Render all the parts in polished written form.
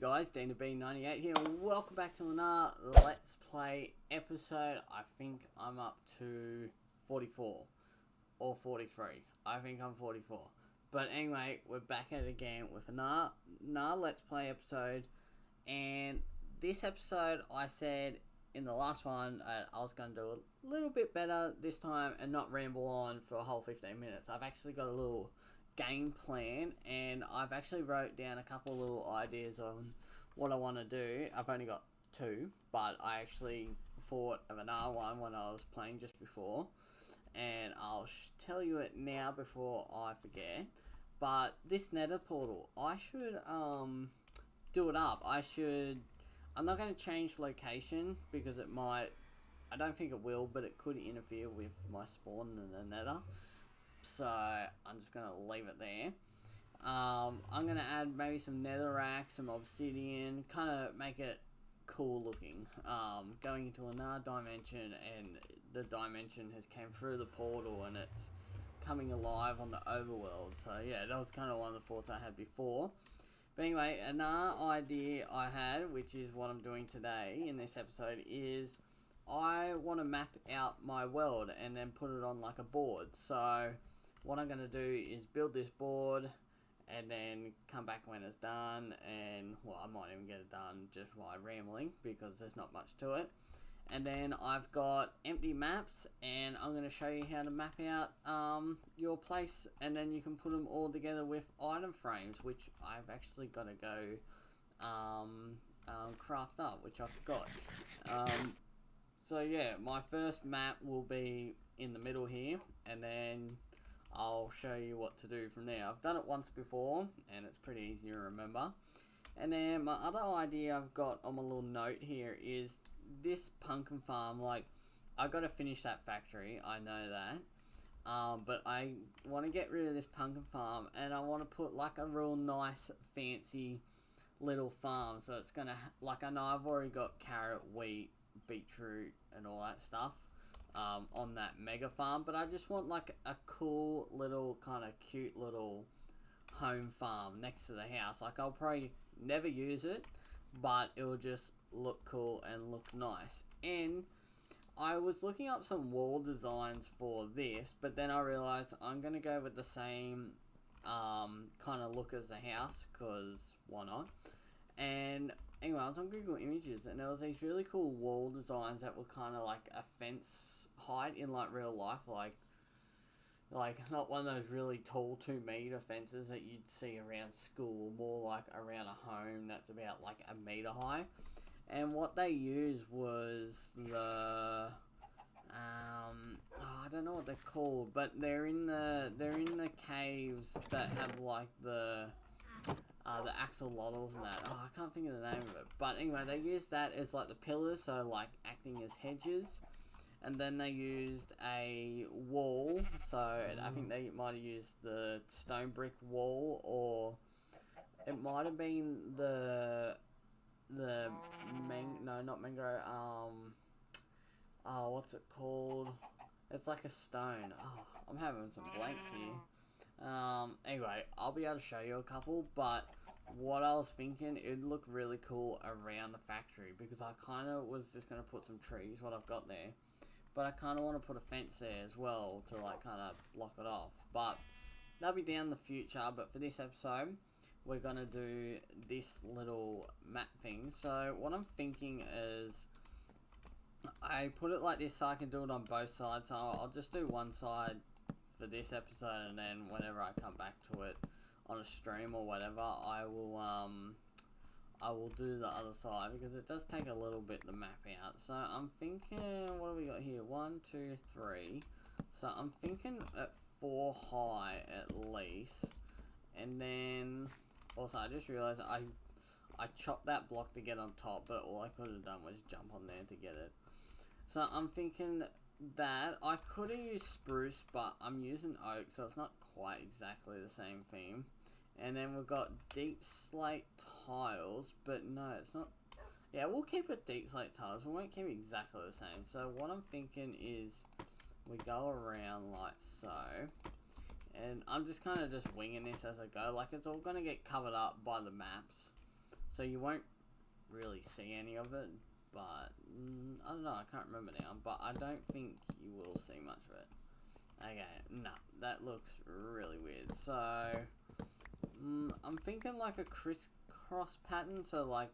guys, Beeaanns here, and welcome back to another Let's Play episode. I think I'm up to 44 or 43. I think I'm 44. But anyway, we're back at it again with another Let's Play episode. And this episode, I said in the last one, I was going to do a little bit better this time and not ramble on for a whole 15 minutes. I've actually got a little game plan, and I've actually wrote down a couple of little ideas on what I want to do. I've only got two, but I actually thought of another one when I was playing just before, and I'll tell you it now before I forget. But this nether portal, I should do it up. I'm not going to change location because it might, I don't think it will, but it could interfere with my spawn in the nether. So I'm just going to leave it there. I'm going to add maybe some netherrack, some obsidian, kind of make it cool looking. Going into another dimension, and the dimension has came through the portal and it's coming alive on the overworld. So yeah, that was kind of one of the thoughts I had before. But anyway, another idea I had, which is what I'm doing today in this episode, is I want to map out my world and then put it on like a board. So what I'm going to do is build this board and then come back when it's done, and well, I might even get it done just by rambling because there's not much to it. And then I've got empty maps, and I'm going to show you how to map out your place, and then you can put them all together with item frames, which I've actually got to go craft up, which I forgot. So yeah, my first map will be in the middle here, and then I'll show you what to do from there. I've done it once before, and it's pretty easy to remember. And then my other idea I've got on my little note here is this pumpkin farm. Like, I got to finish that factory, I know that. But I want to get rid of this pumpkin farm, and I want to put like a real nice, fancy little farm. So it's going to, like, I know I've already got carrot, wheat, beetroot, and all that stuff on that mega farm, but I just want like a cool little kind of cute little home farm next to the house. Like, I'll probably never use it, but it will just look cool and look nice. And I was looking up some wall designs for this, but then I realized I'm gonna go with the same kind of look as the house, because why not? And anyway, I was on Google Images, and there was these really cool wall designs that were kind of like a fence height in like real life, like not one of those really tall 2-meter fences that you'd see around school, more like around a home that's about like a meter high. And what they used was the I don't know what they're called, but they're in the caves that have like the axolotls and that. Oh, I can't think of the name of it. But anyway, they used that as like the pillars, so like acting as hedges. And then they used a wall, so I think they might have used the stone brick wall, or it might have been not mango, what's it called? It's like a stone. Oh, I'm having some blanks here. Anyway, I'll be able to show you a couple, but what I was thinking, it'd look really cool around the factory, because I kind of was just going to put some trees, what I've got there. But I kind of want to put a fence there as well to like kind of block it off. But that'll be down in the future. But for this episode, we're going to do this little map thing. So what I'm thinking is, I put it like this so I can do it on both sides. So I'll just do one side for this episode, and then whenever I come back to it on a stream or whatever, I will do the other side, because it does take a little bit to map out. So I'm thinking, what have we got here? 1, 2, 3. So I'm thinking at 4 high at least. And then also I just realized I chopped that block to get on top, but all I could have done was jump on there to get it. So I'm thinking that I could have used spruce, but I'm using oak, so it's not quite exactly the same theme. And then we've got deep slate tiles, but no, it's not. Yeah, we'll keep it deep slate tiles. We won't keep it exactly the same. So what I'm thinking is we go around like so. And I'm just kind of just winging this as I go. Like, it's all going to get covered up by the maps. so you won't really see any of it, but I don't know, I can't remember now, but I don't think you will see much of it. Okay, nah, that looks really weird. So I'm thinking like a crisscross pattern, so like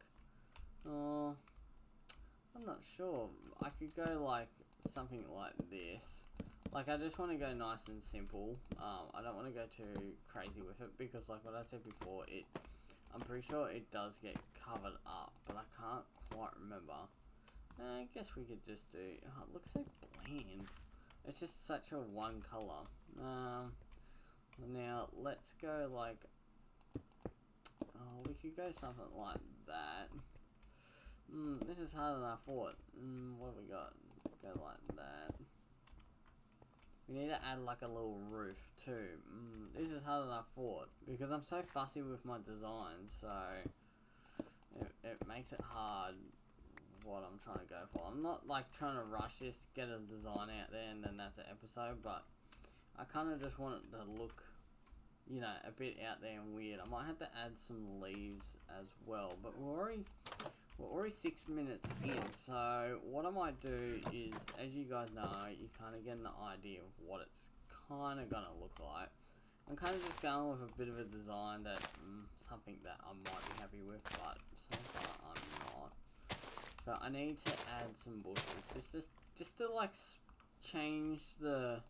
I'm not sure. I could go like something like this. Like, I just want to go nice and simple. I don't want to go too crazy with it because, like what I said before, I'm pretty sure it does get covered up, but I can't quite remember. I guess we could just do. Oh, it looks so bland. It's just such a one color. Now let's go like. Oh, we could go something like that. This is harder than I thought. What have we got? Go like that. We need to add like a little roof too. This is harder than I thought because I'm so fussy with my design, so it makes it hard what I'm trying to go for. I'm not like trying to rush this to get a design out there and then that's an episode, but I kind of just want it to look, you know, a bit out there and weird. I might have to add some leaves as well, but we're already 6 minutes in, so what I might do is, as you guys know, you kind of get an idea of what it's kind of gonna look like. I'm kind of just going with a bit of a design that, something that I might be happy with, but so far I'm not. But I need to add some bushes, just to like change the,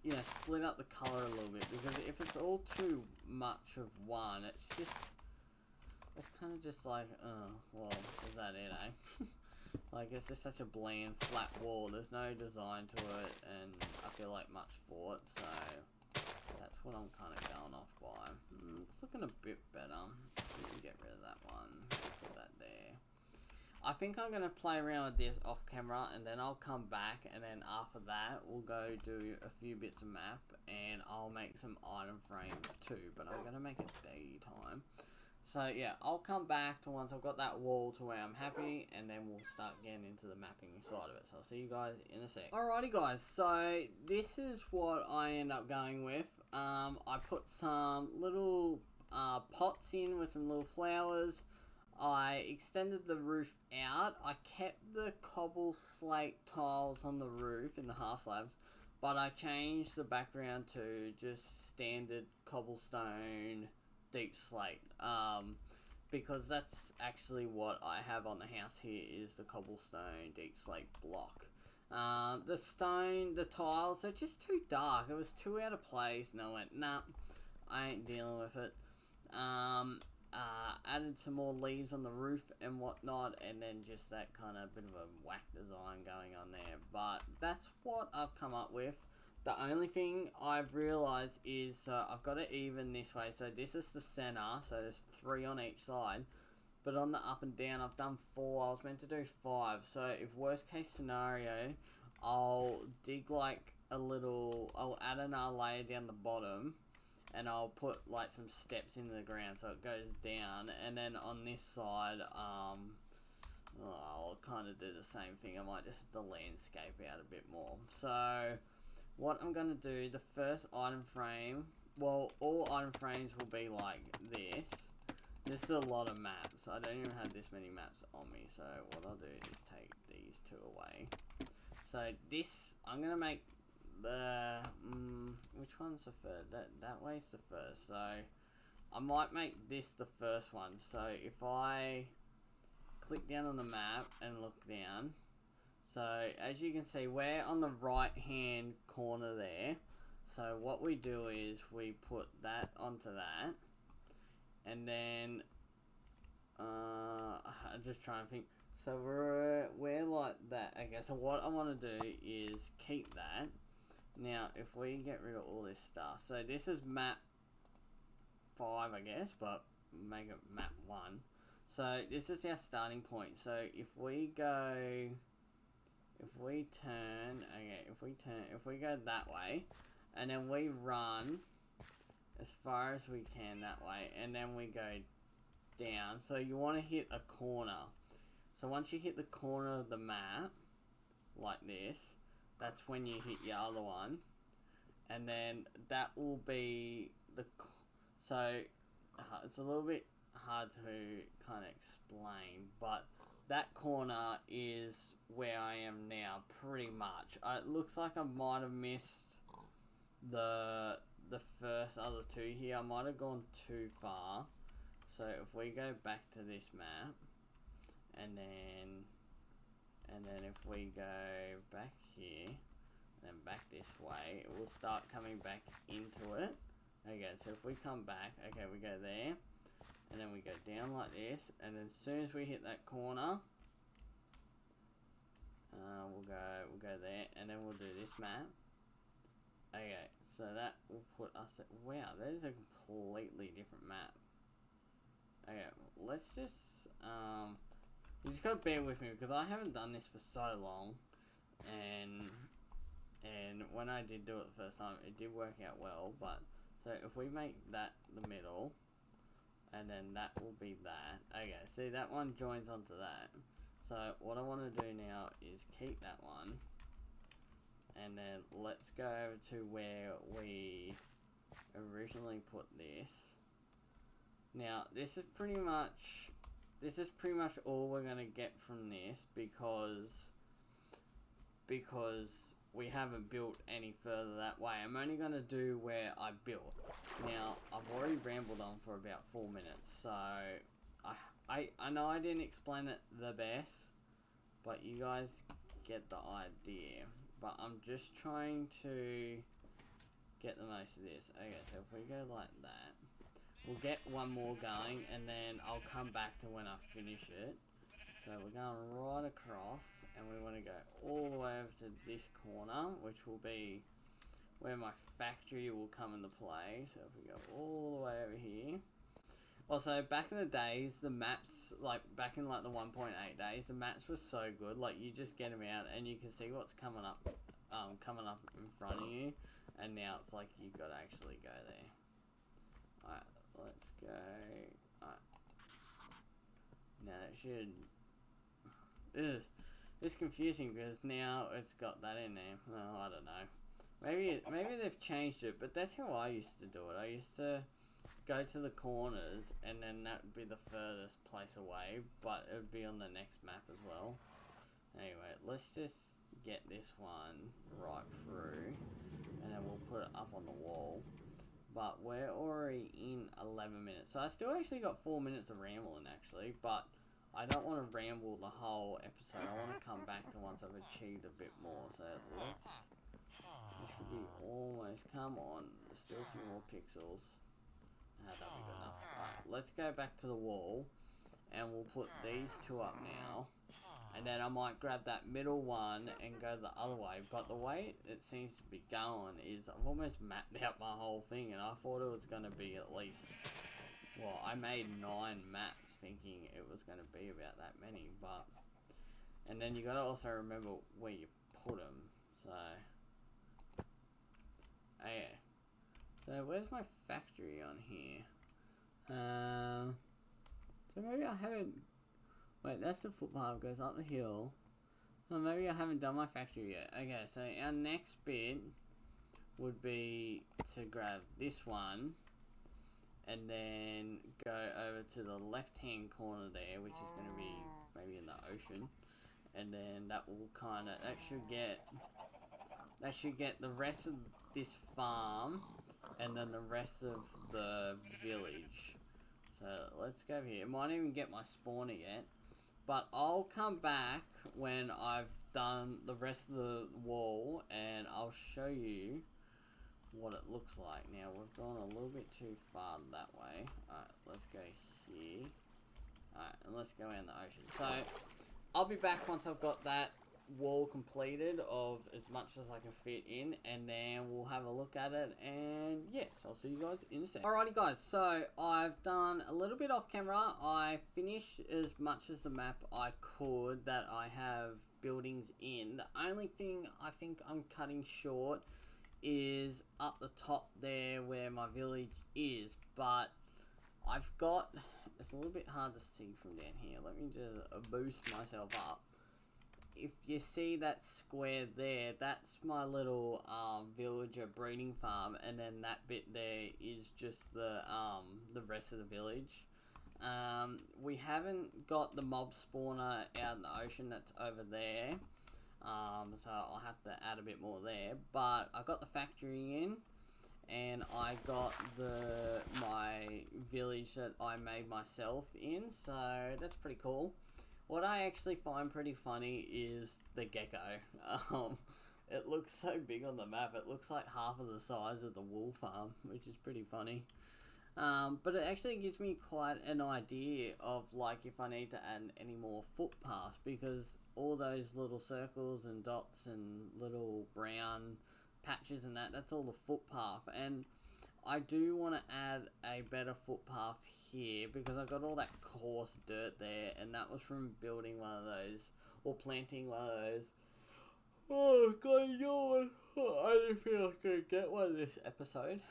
you know, split up the color a little bit, because if it's all too much of one, it's kind of just like, well, is that it, eh? Like, it's just such a bland, flat wall. There's no design to it, and I feel like much thought, so that's what I'm kind of going off by. It's looking a bit better. We can get rid of that one. Put that there. I think I'm going to play around with this off camera, and then I'll come back, and then after that, we'll go do a few bits of map, and I'll make some item frames too, but I'm going to make it daytime. So yeah, I'll come back to once I've got that wall to where I'm happy, and then we'll start getting into the mapping side of it. So I'll see you guys in a sec. Alrighty guys, so this is what I end up going with. I put some little pots in with some little flowers. I extended the roof out. I kept the cobble slate tiles on the roof in the half slabs, but I changed the background to just standard cobblestone deep slate, because that's actually what I have on the house here, is the cobblestone deep slate block. The tiles, they're just too dark. It was too out of place, and I went, nah, I ain't dealing with it. Added some more leaves on the roof and whatnot, and then just that kind of bit of a whack design going on there. But that's what I've come up with. The only thing I've realised is I've got it even this way. So this is the centre, so there's 3 on each side. But on the up and down, I've done 4. I was meant to do 5. So if worst case scenario, I'll dig like a little, I'll add another layer down the bottom, and I'll put like some steps into the ground so it goes down. And then on this side, I'll kind of do the same thing. I might just the landscape out a bit more. So what I'm going to do, the first item frame, well, all item frames will be like this. This is a lot of maps. I don't even have this many maps on me, so what I'll do is take these 2 away. So this, I'm going to make the, which one's the first? That way's the first, so I might make this the first one. So if I click down on the map and look down, so as you can see, we're on the right hand corner there. So what we do is we put that onto that, and then I'm just trying to think. So we're like that. Okay, so what I want to do is keep that. Now if we get rid of all this stuff, so this is map 5 I guess, but make it map 1. So this is our starting point. So if we go, if we go that way, and then we run as far as we can that way, and then we go down. So you want to hit a corner. So once you hit the corner of the map, like this, that's when you hit your other one. And then that will be the, so it's a little bit hard to kind of explain, but that corner is where I am now, pretty much. It looks like I might have missed the first other two here. I might have gone too far. So if we go back to this map, and then if we go back here, and then back this way, it will start coming back into it. Okay, so if we come back, okay, we go there, and then we go down like this, and then as soon as we hit that corner, we'll go there, and then we'll do this map. Okay, so that will put us at, wow, that is a completely different map. Okay, let's just, you just gotta bear with me, because I haven't done this for so long, and when I did do it the first time, it did work out well. But so if we make that the middle, and then that will be that. Okay, see, that one joins onto that. So what I want to do now is keep that one, and then let's go over to where we originally put this. Now this is pretty much all we're gonna get from this, because we haven't built any further that way. I'm only going to do where I built. Now, I've already rambled on for about 4 minutes, so I know I didn't explain it the best, but you guys get the idea. But I'm just trying to get the most of this. Okay, so if we go like that, we'll get one more going, and then I'll come back to when I finish it. So we're going right across, and we want to go all the way over to this corner, which will be where my factory will come into play. So if we go all the way over here. Also, back in the days, the maps, like back in like the 1.8 days, the maps were so good. Like, you just get them out, and you can see what's coming up in front of you. And now it's like you've got to actually go there. Alright, let's go. Alright. Now it should. It's confusing because now it's got that in there. Well, I don't know. Maybe they've changed it, but that's how I used to do it. I used to go to the corners, and then that would be the furthest place away, but it would be on the next map as well. Anyway, let's just get this one right through, and then we'll put it up on the wall. But we're already in 11 minutes, so I still actually got 4 minutes of rambling actually, but I don't want to ramble the whole episode. I want to come back to once I've achieved a bit more. So this should be almost, come on, there's still a few more pixels. That'll be good enough. Alright, let's go back to the wall, and we'll put these two up now. And then I might grab that middle one and go the other way. But the way it seems to be going is I've almost mapped out my whole thing, and I thought it was going to be at least... Well, I made 9 maps thinking it was going to be about that many, but... And then you got to also remember where you put them, so... Oh, yeah. So, where's my factory on here? So maybe I haven't... Wait, that's the footpath goes up the hill. Well, maybe I haven't done my factory yet. Okay, so our next bit would be to grab this one, and then go over to the left-hand corner there, which is going to be maybe in the ocean, and then that will kind of, that should get the rest of this farm, and then the rest of the village. So let's go over here. It might even get my spawner yet, but I'll come back when I've done the rest of the wall, and I'll show you what it looks like. Now we've gone a little bit too far that way. Alright, let's go here. Alright, and let's go in the ocean. So I'll be back once I've got that wall completed of as much as I can fit in, and then we'll have a look at it, and yes, I'll see you guys in a sec. Alrighty guys, so I've done a little bit off camera. I finished as much as the map I could that I have buildings in. The only thing I think I'm cutting short is up the top there where my village is, but I've got, it's a little bit hard to see from down here. Let me just boost myself up. If you see that square there, that's my little villager breeding farm, and then that bit there is just the rest of the village. We haven't got the mob spawner out in the ocean that's over there. So I'll have to add a bit more there. But I got the factory in, and I got my village that I made myself in. So that's pretty cool. What I actually find pretty funny is the gecko. It looks so big on the map. It looks like half of the size of the wool farm, which is pretty funny. But it actually gives me quite an idea of like if I need to add any more footpaths, because all those little circles and dots and little brown patches and that's all the footpath. And I do want to add a better footpath here because I got all that coarse dirt there, and that was from building one of those or planting one of those. Oh god, yawn. I didn't feel like I could get one this episode.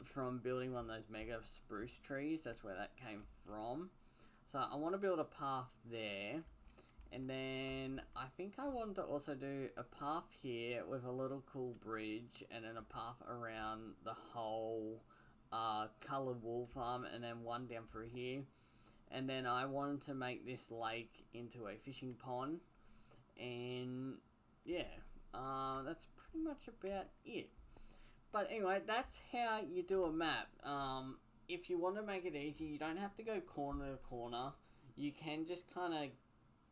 From building one of those mega spruce trees. That's where that came from. So I want to build a path there. And then I think I want to also do a path here with a little cool bridge, and then a path around the whole coloured wool farm, and then one down through here. And then I wanted to make this lake into a fishing pond. And yeah, that's pretty much about it. But anyway, that's how you do a map. If you want to make it easy, you don't have to go corner to corner. You can just kind of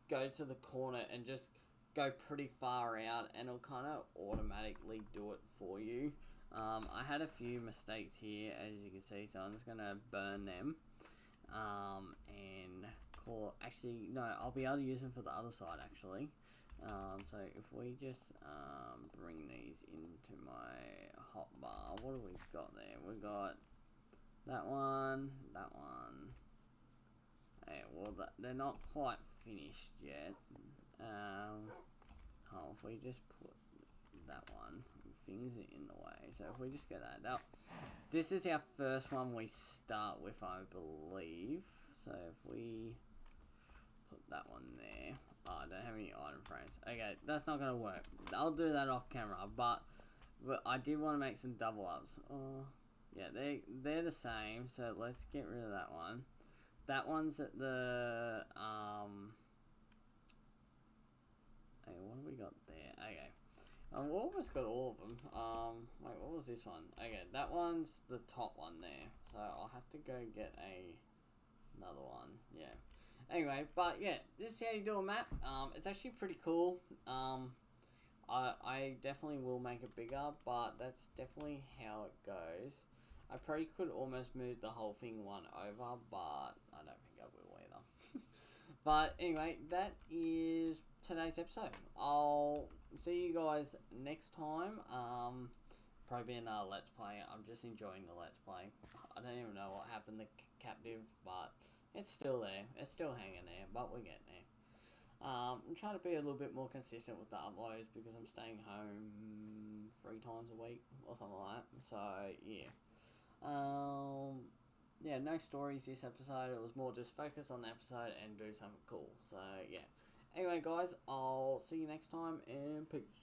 go to the corner and just go pretty far out, and it'll kind of automatically do it for you. I had a few mistakes here, as you can see, so I'm just going to burn them. And call... Actually, no, I'll be able to use them for the other side, actually. So if we just bring these into my hotbar, what do we got there? We got that one. Hey, well, they're not quite finished yet. If we just put that one, things are in the way. So if we just get that out, this is our first one we start with, I believe. So if we put that one there. Oh, I don't have any item frames. Okay, that's not going to work. I'll do that off camera, but I did want to make some double ups. Oh, yeah, they're the same, so let's get rid of that one. That one's at the, hey, what have we got there? Okay. We almost got all of them. Wait, what was this one? Okay, that one's the top one there. So I'll have to go get another one. Yeah. Anyway, but yeah, this is how you do a map. It's actually pretty cool. I definitely will make it bigger, but that's definitely how it goes. I probably could almost move the whole thing one over, but I don't think I will either. But anyway, that is today's episode. I'll see you guys next time. Probably another Let's Play. I'm just enjoying the Let's Play. I don't even know what happened to Captive, but it's still there. It's still hanging there, but we're getting there. I'm trying to be a little bit more consistent with the uploads because I'm staying home 3 times a week or something like that. So, yeah. Yeah, no stories this episode. It was more just focus on the episode and do something cool. So, yeah. Anyway, guys, I'll see you next time, and peace.